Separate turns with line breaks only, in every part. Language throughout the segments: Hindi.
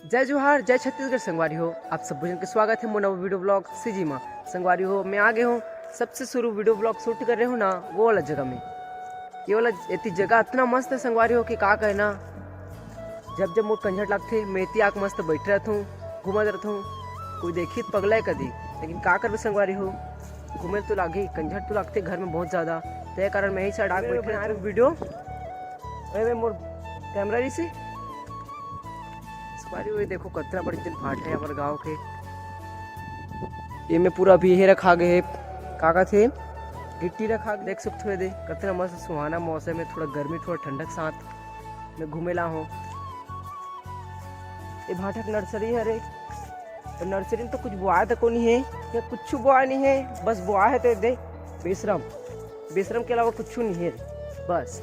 जय जोहार जय छत्तीसगढ़ संगवारी हो। आप सब भोजन के स्वागत है मोना वीडियो ब्लॉग सीजी माँ संगवारी हो। मैं आगे हूँ सबसे शुरू वीडियो ब्लॉग शूट कर रहे हो ना वो वाला जगह में। ये वाला इतनी जगह इतना मस्त है संगवारी हो कि का कहना। जब जब मोर कंझट लगते मैं इतनी आँख मस्त बैठ रहता हूँ घूमत रहता हूँ। कोई देखी तो पगला है कभी, लेकिन का कर संगवारी हो घूमे तो लागे कंझट तो लगते घर में बहुत ज़्यादा। तो कारण मैं ही साइड आग बैठ रहा हूँ वीडियो मोर कैमरा से वही देखो कतरा बड़ी दिन फाट है हमारे गांव के। ये में पूरा अभी यही रखा गए काका थे गिट्टी रखा देख सकते हो। दे कतरा मस्त सुहाना मौसम है, थोड़ा गर्मी थोड़ा ठंडक साथ में घूमेला हूँ। ये भाटक नर्सरी है रे। तो नर्सरी में तो कुछ बुआ तो नहीं है या कुछ बुआ नहीं है, बस बुआ है तो दे बेशरम के अलावा कुछ नहीं है बस।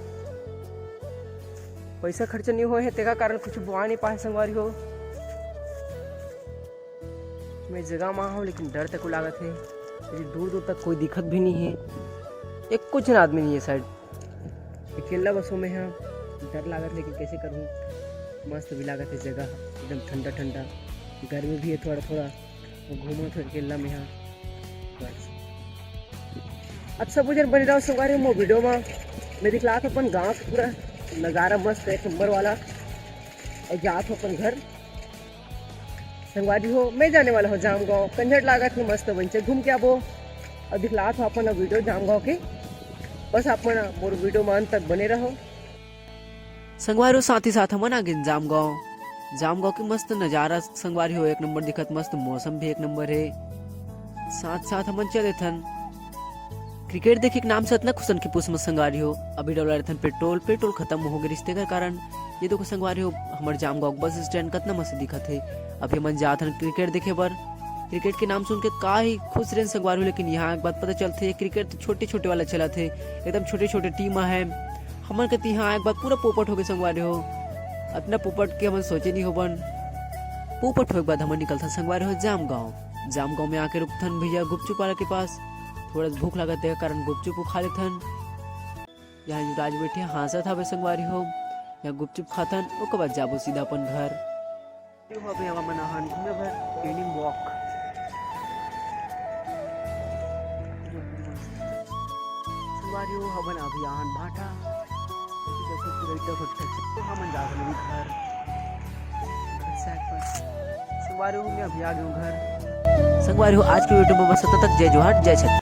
पैसा खर्च नहीं हुए है तेका कारण कुछ बुआ नहीं पाए संगवारी हो। मैं जगह में हूँ लेकिन डर तक लागत है, दूर दूर तक कोई दिक्कत भी नहीं है। एक कुछ आदमी नहीं है साइड अकेला बसों में है, डर लागत लेकिन कैसे करूँ। मस्त भी लागत है जगह एकदम ठंडा ठंडा, गर्मी भी है थोड़ा थोड़ा घूमो तो अकेला में है बस। अच्छा बुझर बन रहा संगवारी हो वीडियो में मैं दिखला था अपन गाँव का पूरा नज़ारा मस्त एक नंबर वाला। और जात हो अपन घर संगवारी हो। मैं जाने वाला हूँ जामगांव कंझट लागत में मस्त बंचे घूम के आबो। और दिखला था अपन वीडियो जामगांव के, बस अपन मोर वीडियो में अंत तक बने रहो संगवारी हो। साथ ही साथ हम आगे जामगांव की मस्त नज़ारा संगवारी हो एक नंबर दिखत, मस्त मौसम भी एक नंबर है। साथ साथ हम चले थन क्रिकेट देखे के नाम से इतना खुशन की पुष्म संगवारी हो। अभी डोला रहते पेट्रोल खत्म हो गए रिश्ते के कारण। ये देखो संगवारी हो हमारे जामगांव बस स्टैंड कितना मस्त दिखत है। अभी मन जात हन क्रिकेट देखे बर। क्रिकेट के नाम सुन के का ही खुश रहे संगवारी हो, लेकिन यहाँ एक बात पता चलते है क्रिकेट तो छोटे छोटे वाला चला थे, एकदम छोटे छोटे टीम है। हमन कहते यहाँ एक बात पूरा पोपट हो गए संगवारी हो। अपना पोपट के हम सोचे नहीं हो बन पोपट हो बाद हम निकलता संगवारी हो जामगांव में आके रुकथन भैया गुपचुप वाला के पास। थोड़ा भूख लगा के कारण गुपचुप खा लेथन। यहाँ युवराज बैठे हंसत हवे संगवारी हो, यहाँ गुपचुप खाथन ओकर बाद जाबो सीधा अपन घर। हवे हवा मनाहन घूमे भर इवनिंग वॉक संगवारी हो। हवन अभी आन भाटा देखो पूरा इतना फट तो हमन जा रहे घर संगवारी हो। मैं अभी आ गया हूँ घर संगवारी हो। आज की वीडियो में बस तब तक जय जोहार जय छत्तीसगढ़।